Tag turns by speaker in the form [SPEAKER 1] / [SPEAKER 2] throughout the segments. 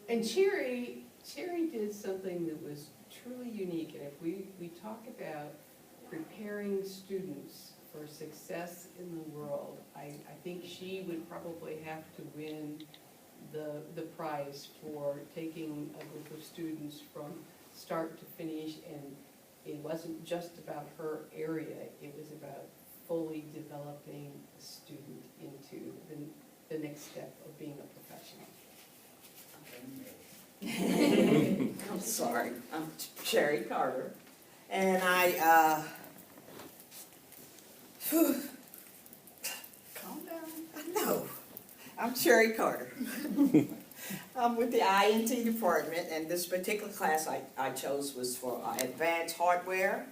[SPEAKER 1] And Cherry did something that was truly unique, and if we talk about preparing students for success in the world, I think she would probably have to win the prize for taking a group of students from start to finish, and it wasn't just about her area, it was about fully developing a student into the next step of being a professional.
[SPEAKER 2] I'm sorry, I'm Cherry Carter, and calm down, I know, I'm Cherry Carter. I'm with the INT department, and this particular class I chose was for advanced hardware,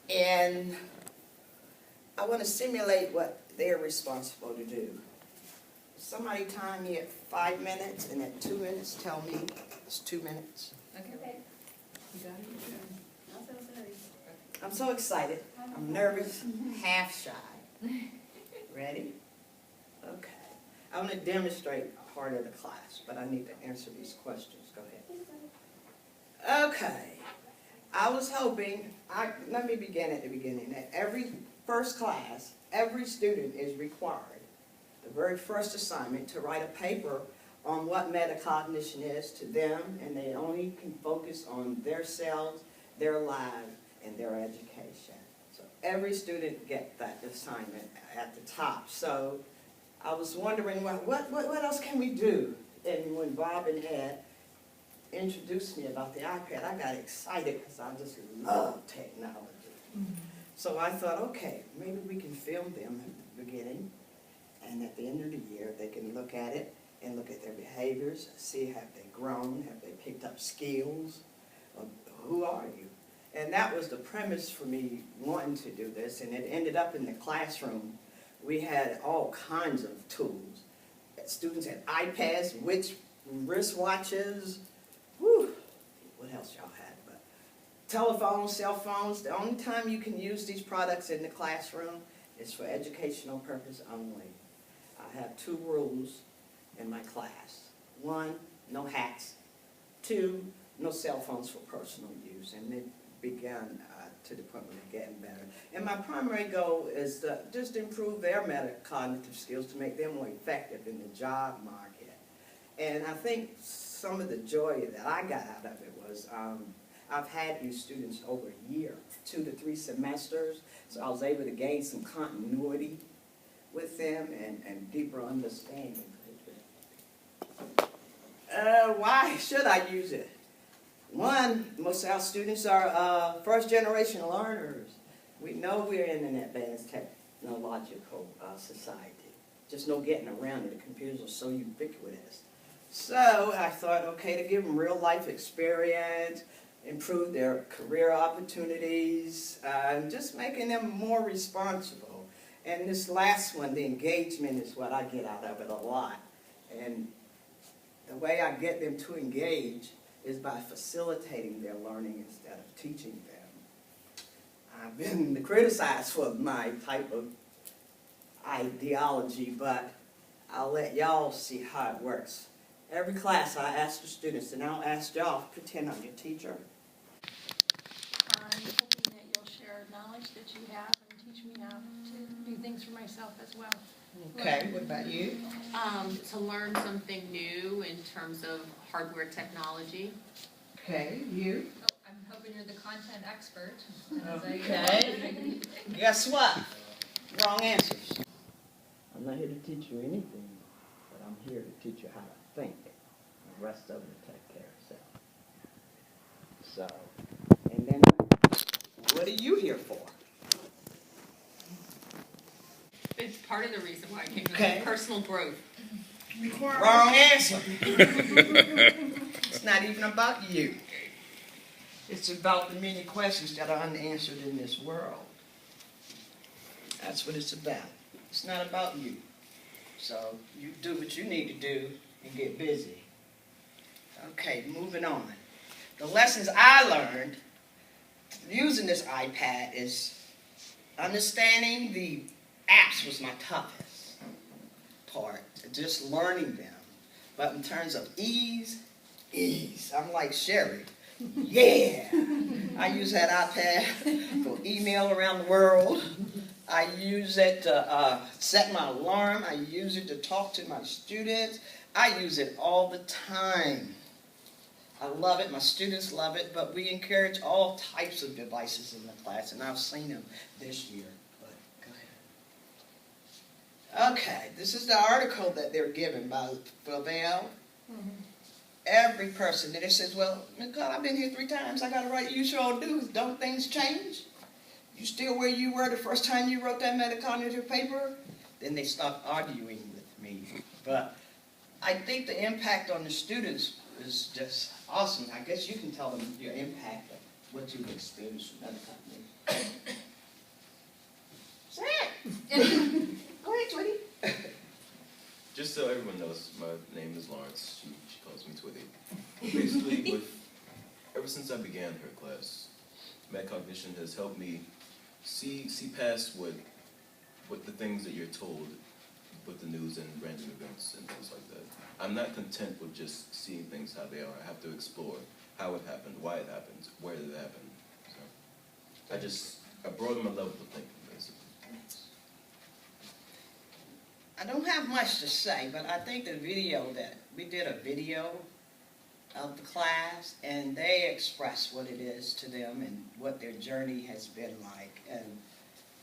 [SPEAKER 2] and I want to simulate what they're responsible to do. Somebody time me at 5 minutes, and at 2 minutes tell me it's 2 minutes.
[SPEAKER 3] Okay.
[SPEAKER 1] You got it?
[SPEAKER 3] Not so sorry.
[SPEAKER 2] I'm so excited. I'm nervous, half shy. Ready? Okay. I want to demonstrate part of the class, but I need to answer these questions. Go ahead. Okay. I was hoping, let me begin at the beginning, that every first class, every student is required, the very first assignment, to write a paper on what metacognition is to them, and they only can focus on their selves, their lives, and their education. So every student gets that assignment at the top. So I was wondering, well, what else can we do? And when Bob and Ed introduced me about the iPad, I got excited because I just love technology. So I thought, okay, maybe we can film them at the beginning, and at the end of the year, they can look at it and look at their behaviors, see have they grown, have they picked up skills, who are you? And that was the premise for me wanting to do this, and it ended up in the classroom. We had all kinds of tools. Students had iPads, wristwatches, whew, what else y'all had? But telephones, cell phones. The only time you can use these products in the classroom is for educational purpose only. I have 2 rules in my class. 1, no hacks. 2, no cell phones for personal use. And it began to the point where they're getting better. And my primary goal is to just improve their metacognitive skills to make them more effective in the job market. And I think some of the joy that I got out of it was I've had these students over a year, 2 to 3 semesters, so I was able to gain some continuity with them and deeper understanding. Why should I use it? 1, most of our students are first-generation learners. We know we're in an advanced technological society. Just no getting around it. The computers are so ubiquitous. So I thought, okay, to give them real-life experience, improve their career opportunities, just making them more responsible. And this last one, the engagement, is what I get out of it a lot. And the way I get them to engage is by facilitating their learning instead of teaching them. I've been criticized for my type of ideology, but I'll let y'all see how it works. Every class I ask the students, and I'll ask y'all, pretend I'm your teacher.
[SPEAKER 4] I'm hoping that you'll share knowledge that you have and teach me how to do things for myself as well.
[SPEAKER 2] Okay, what about you?
[SPEAKER 5] To learn something new in terms of hardware technology.
[SPEAKER 2] Okay, you?
[SPEAKER 3] Oh, I'm hoping you're the content expert.
[SPEAKER 2] Okay. Guess what? Wrong answers. I'm not here to teach you anything, but I'm here to teach you how to think. The rest of it take care of itself. So, and then, what are you here for?
[SPEAKER 5] It's part of the reason why I came to
[SPEAKER 2] Okay.
[SPEAKER 5] personal growth.
[SPEAKER 2] Wrong answer. It's not even about you. It's about the many questions that are unanswered in this world. That's what it's about. It's not about you. So you do what you need to do and get busy. Okay, moving on. The lessons I learned using this iPad is understanding the apps was my toughest part, just learning them. But in terms of ease ease. I'm like Sherry. Yeah. I use that iPad for email around the world. I use it to set my alarm. I use it to talk to my students. I use it all the time. I love it. My students love it. But we encourage all types of devices in the class, and I've seen them this year. But go ahead. Okay, this is the article that they're given by Flavel. Every person, and it says, well, God, I've been here 3 times. I got to write, you sure do. Don't things change? You still where you were the first time you wrote that metacognitive paper? Then they stopped arguing with me. But I think the impact on the students is just awesome. I guess you can tell them your impact of what you've experienced from metacognition. Say it. Go ahead, Twitty.
[SPEAKER 6] Just so everyone knows, my name is Lawrence. She calls me Twitty. Basically, ever since I began her class, metacognition has helped me see past what the things that you're told with the news and random events and things like that. I'm not content with just seeing things how they are. I have to explore how it happened, why it happened, where did it happen. So I broaden my level of thinking, basically.
[SPEAKER 2] I don't have much to say, but I think we did a video of the class, and they expressed what it is to them and what their journey has been like. And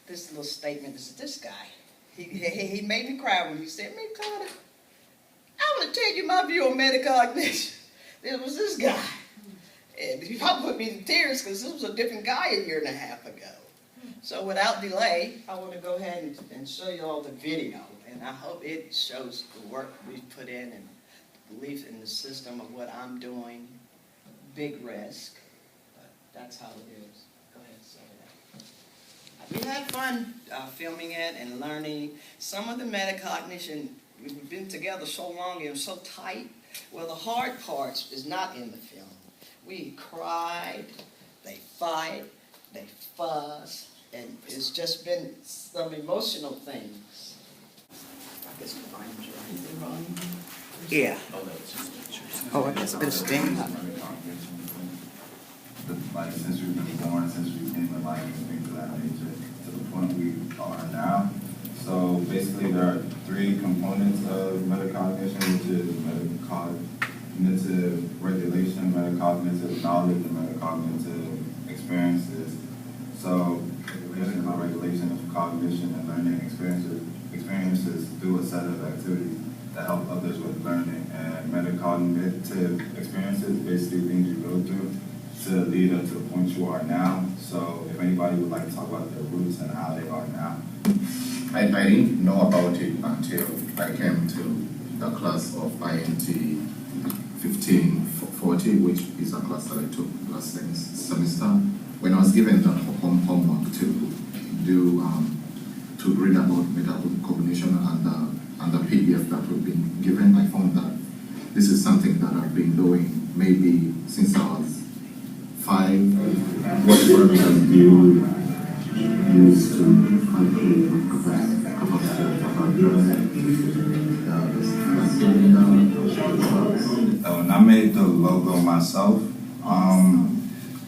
[SPEAKER 2] this little statement, this guy, he made me cry when he said, Carter, I want to tell you my view on metacognition. It was this guy. And he probably put me in tears because this was a different guy a year and a half ago. So without delay, I want to go ahead and show you all the video. And I hope it shows the work we've put in and belief in the system of what I'm doing. Big risk, but that's how it is. Go ahead, say that. We had fun filming it and learning. Some of the metacognition, we've been together so long and so tight. Well, the hard parts is not in the film. We cried, they fight, they fuss, and it's just been some emotional things. I guess the volume's right. Yeah. Oh, it's been staying up.
[SPEAKER 7] Like since we've been born, since we came to life and things of that nature, to the point we are now. So basically there are 3 components of metacognition, which is metacognitive regulation, metacognitive knowledge, and metacognitive experiences. So metacognitive regulation of cognition and learning experiences through a set of activities that help others with learning. And metacognitive experiences, basically things you go through to lead up to the point you are now. So if anybody would like to talk about their roots and how they are now.
[SPEAKER 8] I didn't know about it until I came to the class of INT 1540, which is a class that I took last semester. When I was given the homework to do, to read about metacognition and the PDF that we've been given, I found that this is something that I've been doing maybe since I was 5.
[SPEAKER 7] What parameters do you use to calculate the capacity When I made the logo myself,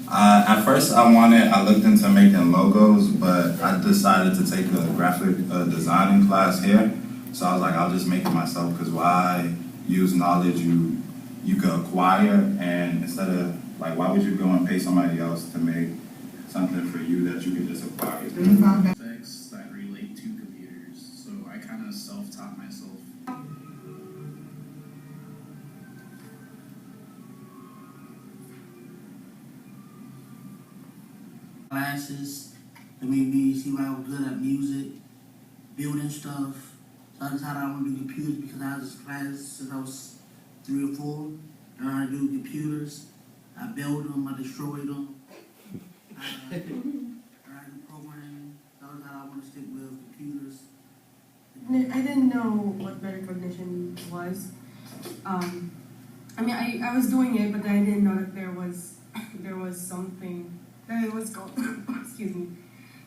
[SPEAKER 7] at first I looked into making logos, but I decided to take a graphic designing class here. So I was like, I'll just make it myself, because why use knowledge you could acquire, and instead of, like, why would you go and pay somebody else to make something for you that you could just acquire?
[SPEAKER 9] Aspects that relate to computers, so I kind of self-taught myself.
[SPEAKER 10] Classes that made me see why I was good at music, building stuff. So I decided I want to do computers because I was in class since I was 3 or 4. I learned how to do computers. I build them, I destroy them. I do programming. So I decided I want to stick with computers.
[SPEAKER 11] I didn't know what metacognition was. I mean, I was doing it, but I didn't know that there was something that it was called. Excuse me.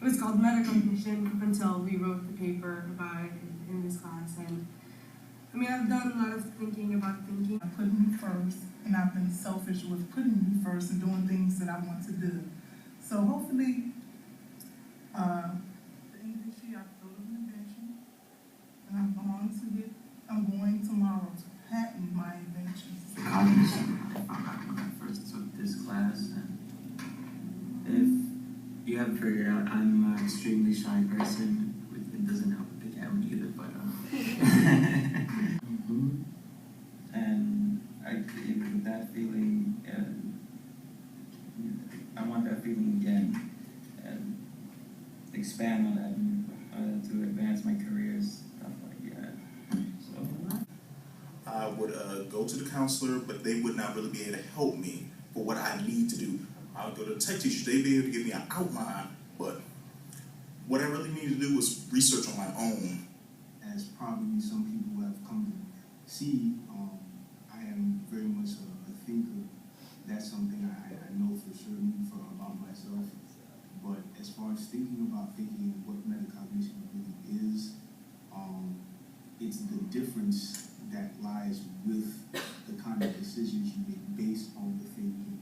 [SPEAKER 11] It was called metacognition up until we wrote the paper about it in this class. And I mean, I've done a lot of thinking about thinking.
[SPEAKER 4] For
[SPEAKER 12] first, and I've been selfish with putting me first and doing things that I want to do. So hopefully, the English year I filled an invention, and I'm going tomorrow to patent my inventions.
[SPEAKER 13] Cognition, I found out when I first took this class, and if you haven't figured out, I'm an extremely shy person. It doesn't help with the camera either, but and I with that feeling, and I want that feeling again, and expand on that to advance my career, stuff like that. So
[SPEAKER 14] I would go to the counselor, but they would not really be able to help me for what I need to do. I would go to the tech teacher, they'd be able to give me an outline, but what I really needed to do was research on my own.
[SPEAKER 15] As probably some people have come to see, I am very much a thinker. That's something I know for certain about myself. But as far as thinking what metacognition really is, it's the difference that lies with the kind of decisions you make based on the thinking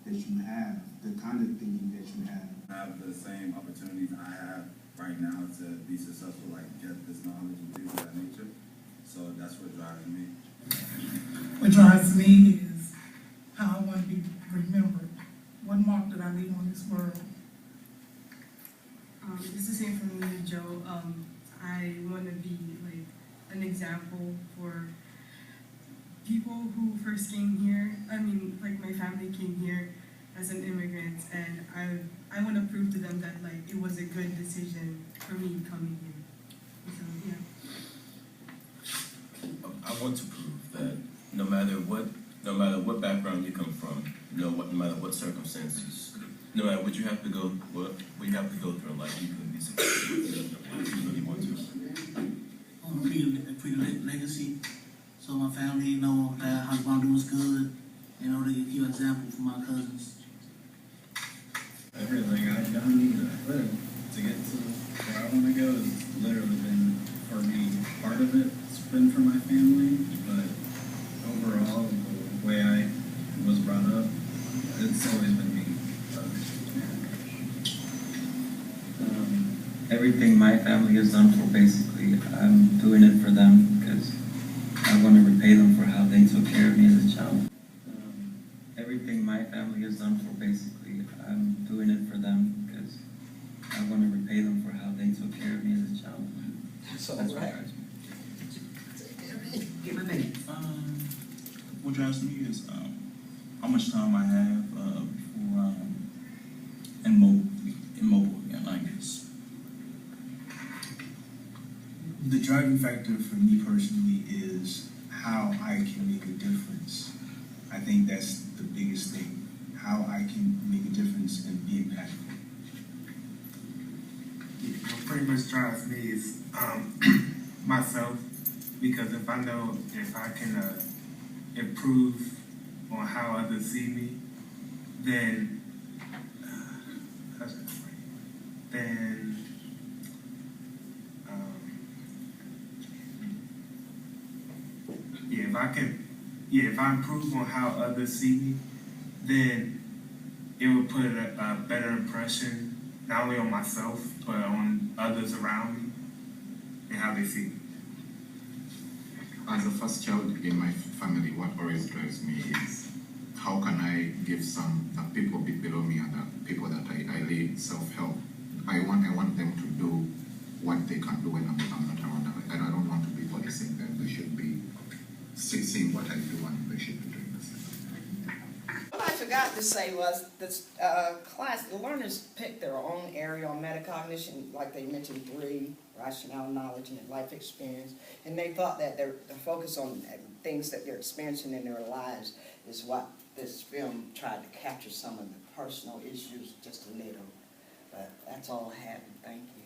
[SPEAKER 15] that you have, the kind of thinking that you have.
[SPEAKER 7] I have the same opportunities I have right now to be successful, like get this knowledge and things of that nature. So that's what drives me.
[SPEAKER 12] What drives me is how I want to be remembered. What mark did I leave on this world?
[SPEAKER 11] It's the same for me, Joe. I want to be like an example for people who first came here. I mean, like my family came here as an immigrant, and I want to prove to them that like it was a good decision for me coming here. So yeah.
[SPEAKER 6] I want to prove that no matter what background you come from, no matter what circumstances, no matter what you have to go through in life, you can be successful if you really want to.
[SPEAKER 10] Create a legacy, so my family know that how I'm doing is good. You know, they give an example for my cousins.
[SPEAKER 9] Everything I've done to get to where I want to go has literally been for me. Part of it's been for my family, but overall, the way I was brought up, it's always been me. Everything my family has done for basically, I'm doing it for them because I want to repay them for how they took care of me as a child. Everything my family has done for basically, I'm doing it for them because I want to repay them for how they took care of me as a child. That's what drives me.
[SPEAKER 2] Give me.
[SPEAKER 9] What drives me is how much time I have for in mobile language. The driving factor for me personally is how I can make a difference. I think that's the biggest thing, how I can make a difference and be impactful.
[SPEAKER 16] What pretty much drives me is myself, because if I know if I can improve on how others see me, then if I improve on how others see me, then it will put a better impression not only on myself but on others around me and how they see me.
[SPEAKER 8] As a first child in my family, what always drives me is how can I give the people below me and the people that I lead self-help. I want them to do what they can do when I'm not around. And I don't want to be policing them. They should be seeing what I do and they should be doing the same.
[SPEAKER 2] What I forgot to say was this class, the learners picked their own area on metacognition, like they mentioned 3, rationale, knowledge, and life experience. And they thought that the focus on things that they're experiencing in their lives is what this film tried to capture, some of the personal issues just a little. But that's all I have, and thank you.